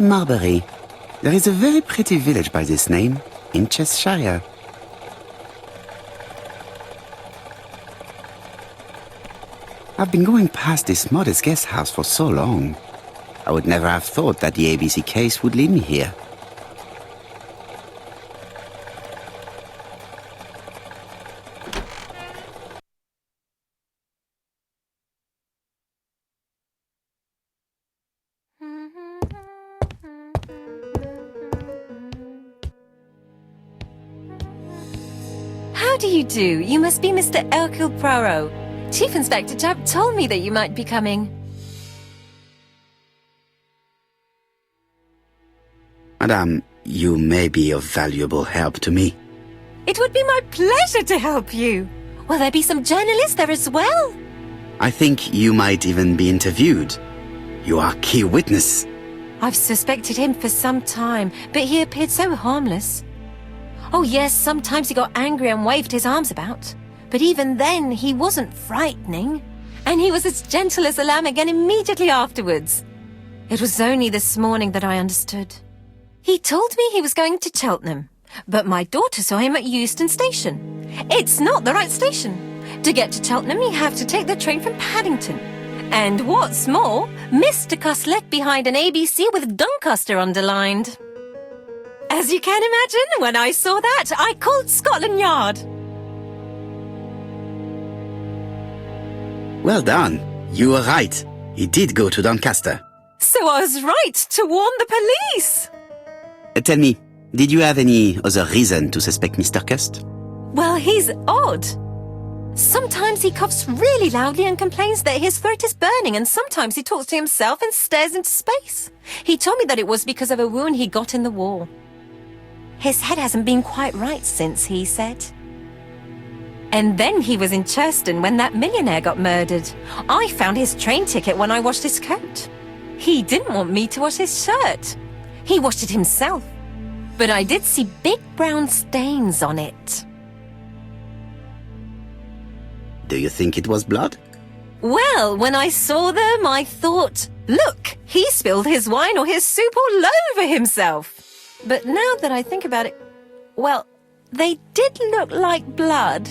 Marbury. There is a very pretty village by this name, in Cheshire. I've been going past this modest guest house for so long. I would never have thought that the A.B.C. case would lead me here. How do you do? You must be Mr. Erkülem Puaro. Chief Inspector Jupp told me that you might be coming. Madame, you may be of valuable help to me. It would be my pleasure to help you. Will there be some journalists there as well? I think you might even be interviewed. You are key witness. I've suspected him for some time, but he appeared so harmless. Oh yes, sometimes he got angry and waved his arms about. But even then, he wasn't frightening. And he was as gentle as a lamb again immediately afterwards. It was only this morning that I understood. He told me he was going to Cheltenham, but my daughter saw him at Euston Station. It's not the right station. To get to Cheltenham, you have to take the train from Paddington. And what's more, Mr. Cuss left behind an A.B.C. with Doncaster underlined. As you can imagine, when I saw that, I called Scotland Yard. Well done. You were right. He did go to Doncaster. So I was right to warn the police. Tell me, did you have any other reason to suspect Mr. Cust? Well, he's odd. Sometimes he coughs really loudly and complains that his throat is burning, and sometimes he talks to himself and stares into space. He told me that it was because of a wound he got in the war. His head hasn't been quite right since, he said. And then he was in Churston when that millionaire got murdered. I found his train ticket when I washed his coat. He didn't want me to wash his shirt. He washed it himself. But I did see big brown stains on it. Do you think it was blood? Well, when I saw them, I thought, look, he spilled his wine or his soup all over himself. But now that I think about it, well, they did look like blood.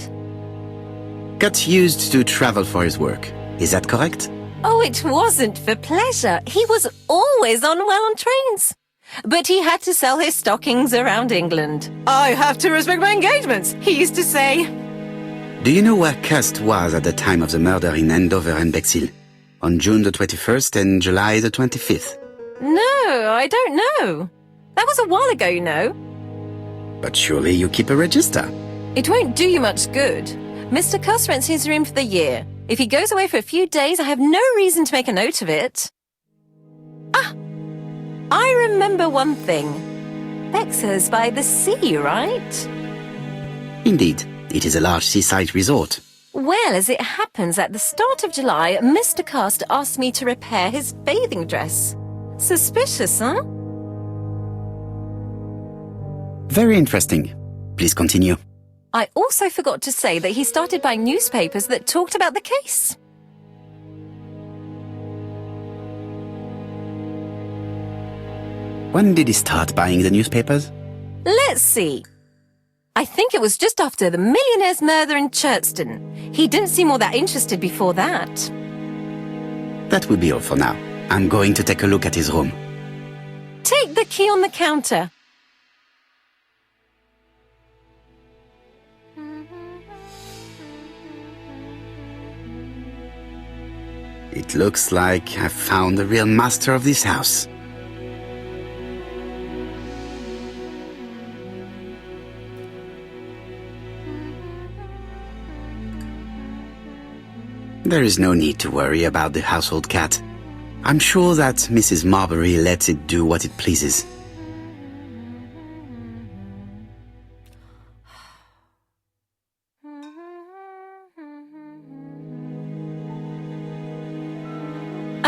Cust used to travel for his work. Is that correct? Oh, it wasn't for pleasure. He was always unwell on trains. But he had to sell his stockings around England. I have to respect my engagements, he used to say. Do you know where Cust was at the time of the murder in Andover and Bexhill? On June the 21st and July the 25th? No, I don't know. That was a while ago, you know. But surely you keep a register. It won't do you much good. Mr. Cuss rents his room for the year. If he goes away for a few days, I have no reason to make a note of it. Ah! I remember one thing. Bexhill's by the sea, right? Indeed, it is a large seaside resort. Well, as it happens, at the start of July, Mr. Cast asked me to repair his bathing dress. Suspicious, huh? Very interesting. Please continue. I also forgot to say that he started buying newspapers that talked about the case. When did he start buying the newspapers? Let's see. I think it was just after the millionaire's murder in Churston. He didn't seem all that interested before that. That will be all for now. I'm going to take a look at his room. Take the key on the counter. It looks like I've found the real master of this house. There is no need to worry about the household cat. I'm sure that Mrs. Marbury lets it do what it pleases.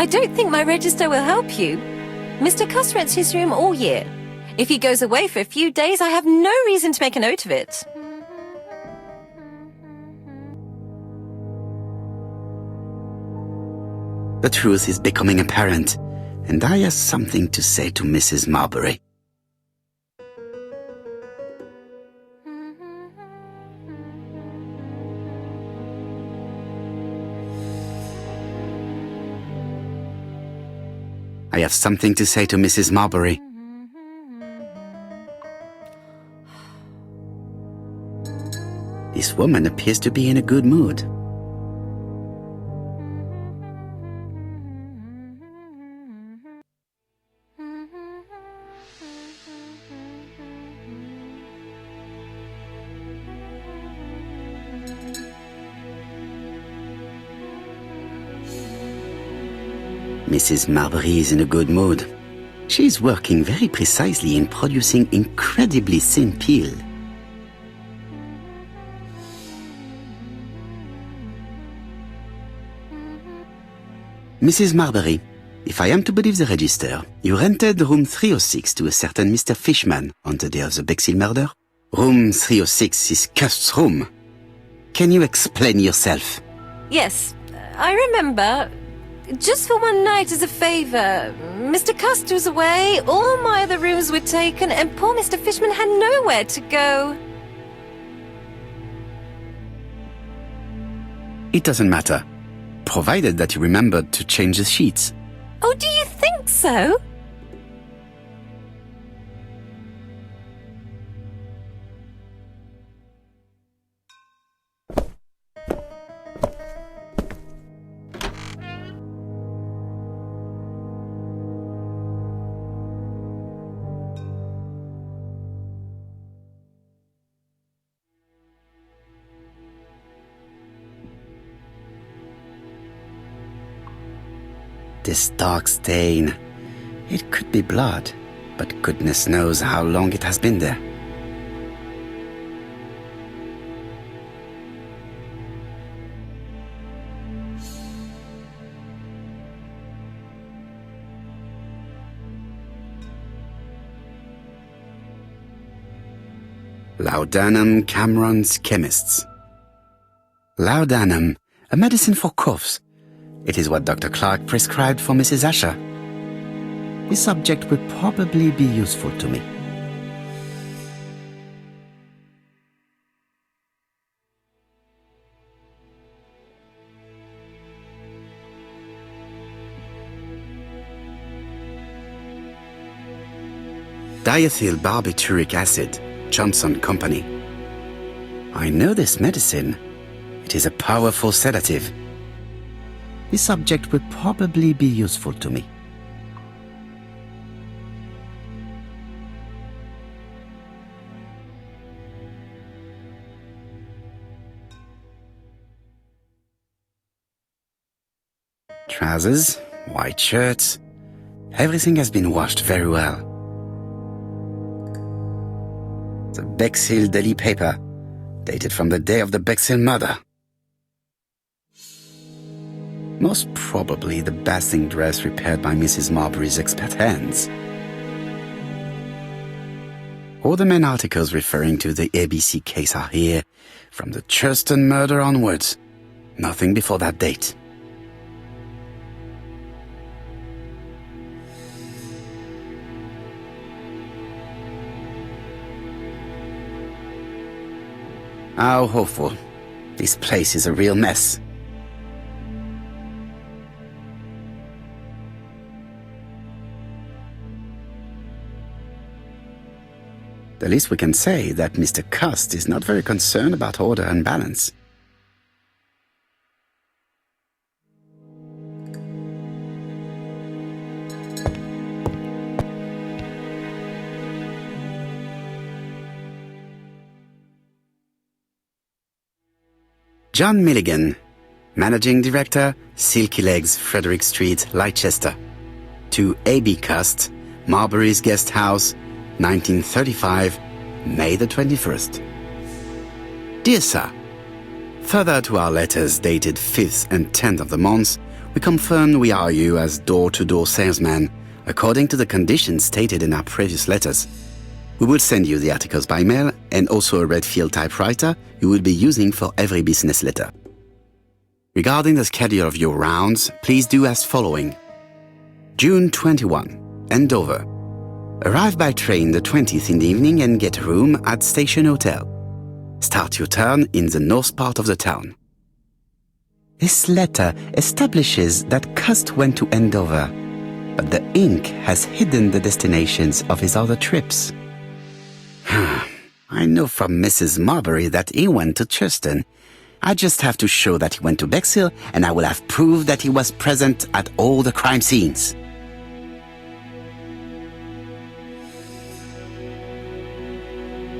I don't think my register will help you. Mr. Cuss rents his room all year. If he goes away for a few days, I have no reason to make a note of it. The truth is becoming apparent. and I have something to say to Mrs. Marbury. I have something to say to Mrs. Marbury. This woman appears to be in a good mood. Mrs. Marbury is in a good mood. She is working very precisely in producing incredibly thin peel. Mrs. Marbury, if I am to believe the register, you rented room 306 to a certain Mr. Fishman on the day of the Bexhill murder. Room 306 is Cust's room. Can you explain yourself? Yes, I remember. Just for one night as a favour. Mr. Cust was away, all my other rooms were taken, and poor Mr. Fishman had nowhere to go. It doesn't matter, provided that you remembered to change the sheets. Oh, do you think so? This dark stain. It could be blood, but goodness knows how long it has been there. Laudanum Cameron's Chemists. Laudanum, a medicine for coughs. It is what Dr. Clark prescribed for Mrs. Asher. This subject will probably be useful to me. Diethyl barbituric acid, Johnson Company. I know this medicine. It is a powerful sedative. This subject will probably be useful to me. Trousers, white shirts. Everything has been washed very well. The Bexhill Daily paper, dated from the day of the Bexhill murder. Most probably the bathing dress repaired by Mrs. Marbury's expert hands. All the main articles referring to the A.B.C. case are here, from the Churston murder onwards. Nothing before that date. How awful. This place is a real mess. The least we can say is that Mr. Cust is not very concerned about order and balance. John Milligan, Managing Director, Silky Legs, Frederick Street, Leicester. To A.B. Cust, Marbury's Guest House, 1935, May the 21st. Dear Sir, further to our letters dated 5th and 10th of the month, we confirm we are you as door-to-door salesman, according to the conditions stated in our previous letters. We will send you the articles by mail and also a Redfield typewriter you will be using for every business letter. Regarding the schedule of your rounds, please do as following. June 21, Andover. Arrive by train the 20th in the evening and get a room at Station Hotel. Start your turn in the north part of the town. This letter establishes that Cust went to Andover, but the ink has hidden the destinations of his other trips. I know from Mrs. Marbury that he went to Churston. I just have to show that he went to Bexhill, and I will have proved that he was present at all the crime scenes.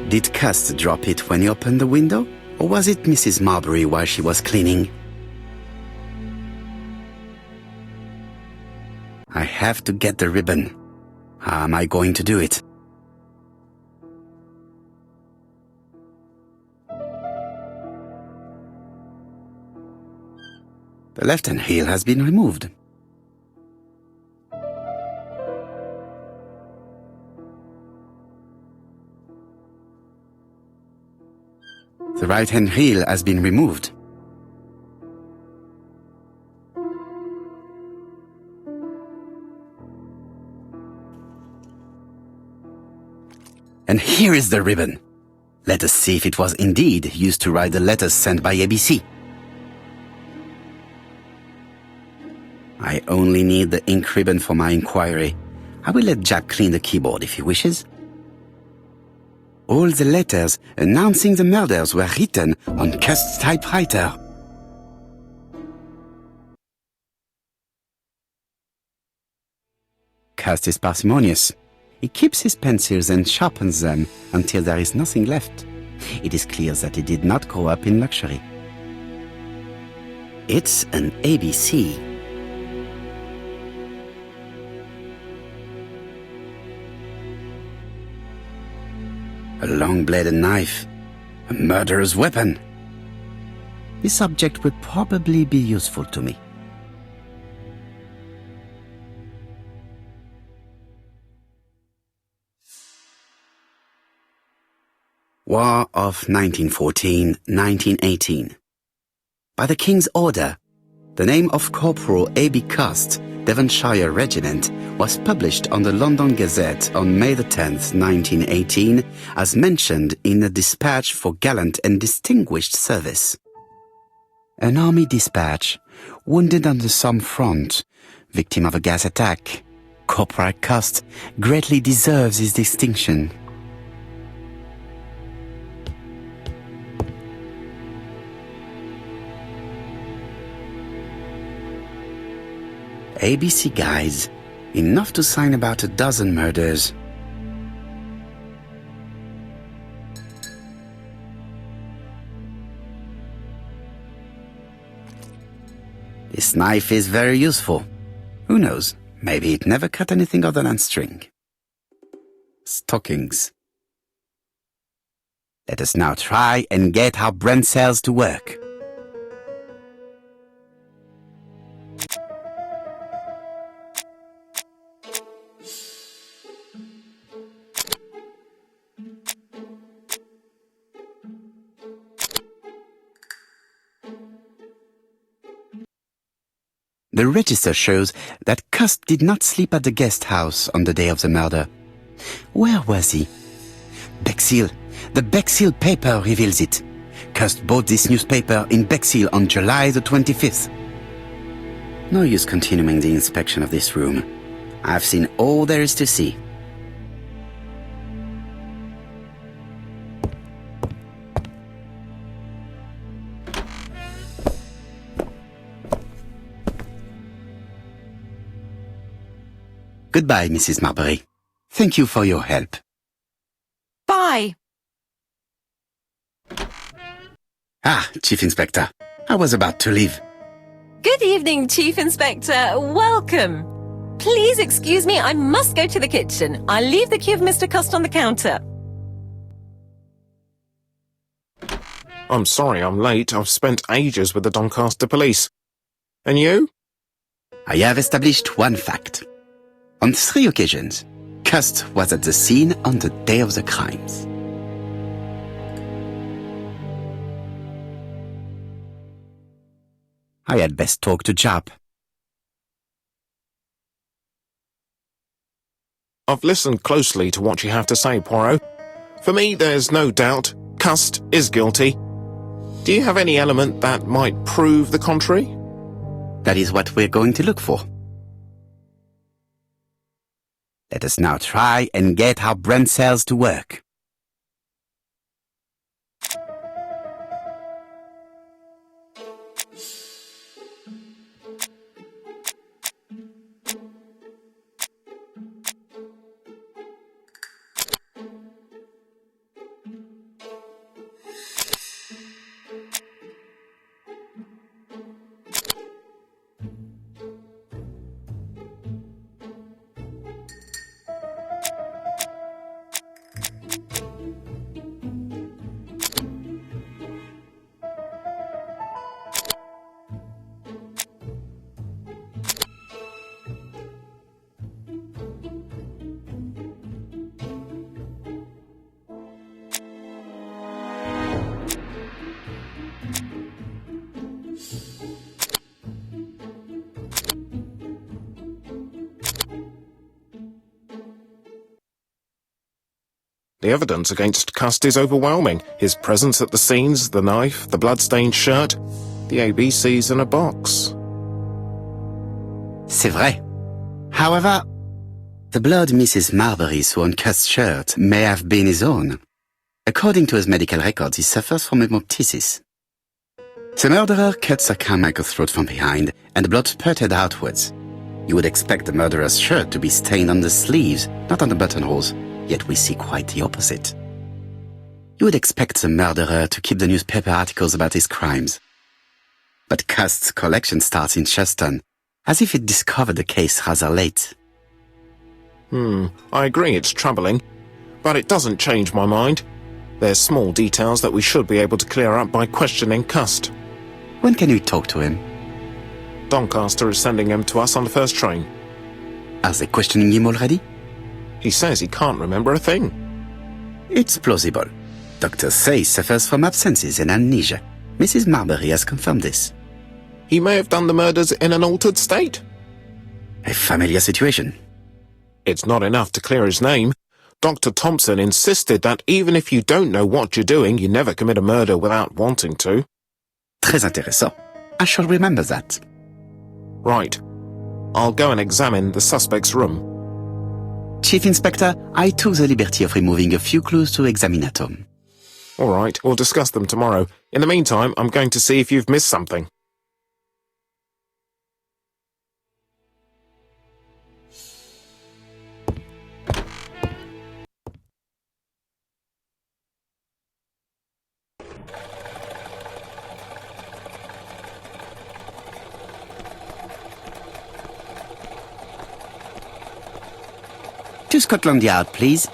Did Cust drop it when he opened the window, or was it Mrs. Marbury while she was cleaning? I have to get the ribbon. How am I going to do it? The left-hand heel has been removed. The right-hand heel has been removed. And here is the ribbon. Let us see if it was indeed used to write the letters sent by A.B.C. I only need the ink ribbon for my inquiry. I will let Jack clean the keyboard if he wishes. All the letters announcing the murders were written on Cust's typewriter. Cust is parsimonious. He keeps his pencils and sharpens them until there is nothing left. It is clear that he did not grow up in luxury. It's an A.B.C. A long-bladed knife. A murderer's weapon. This object would probably be useful to me. War of 1914-1918. By the King's order, the name of Corporal A.B. Cust, Devonshire Regiment, was published on the London Gazette on May the 10th, 1918, as mentioned in a dispatch for gallant and distinguished service. An army dispatch, wounded on the Somme front, victim of a gas attack. Corporal Cust greatly deserves his distinction. A.B.C. guides, enough to sign about a dozen murders. This knife is very useful. Who knows, maybe it never cut anything other than string. Stockings. Let us now try and get our brain cells to work. The register shows that Cust did not sleep at the guest house on the day of the murder. Where was he? Bexhill. The Bexhill paper reveals it. Cust bought this newspaper in Bexhill on July the 25th. No use continuing the inspection of this room. I've seen all there is to see. Goodbye, Mrs. Marbury. Thank you for your help. Bye. Ah, Chief Inspector. I was about to leave. Good evening, Chief Inspector. Welcome. Please excuse me, I must go to the kitchen. I'll leave the key of Mr. Cust on the counter. I'm sorry I'm late. I've spent ages with the Doncaster police. And you? I have established one fact. On 3 occasions, Cust was at the scene on the day of the crimes. I had best talk to Jap. I've listened closely to what you have to say, Poirot. For me, there's no doubt Cust is guilty. Do you have any element that might prove the contrary? That is what we're going to look for. Let us now try and get our brain cells to work. The evidence against Cust is overwhelming. His presence at the scenes, the knife, the blood-stained shirt, the A.B.C's in a box. C'est vrai. However, the blood Mrs. Marbury saw on Cust's shirt may have been his own. According to his medical records, he suffers from hemoptysis. The murderer cut Sir Carmichael's throat from behind, and the blood spurted outwards. You would expect the murderer's shirt to be stained on the sleeves, not on the buttonholes. Yet we see quite the opposite. You would expect the murderer to keep the newspaper articles about his crimes. But Cust's collection starts in Cheston, as if it discovered the case rather late. I agree it's troubling, but it doesn't change my mind. There's small details that we should be able to clear up by questioning Cust. When can we talk to him? Doncaster is sending him to us on the first train. Are they questioning him already? He says he can't remember a thing. It's plausible. Doctors say he suffers from absences and amnesia. Mrs. Marbury has confirmed this. He may have done the murders in an altered state. A familiar situation. It's not enough to clear his name. Dr. Thompson insisted that even if you don't know what you're doing, you never commit a murder without wanting to. Très intéressant. I shall remember that. Right. I'll go and examine the suspect's room. Chief Inspector, I took the liberty of removing a few clues to examinatum. All right, we'll discuss them tomorrow. In the meantime, I'm going to see if you've missed something. To Scotland Yard, please.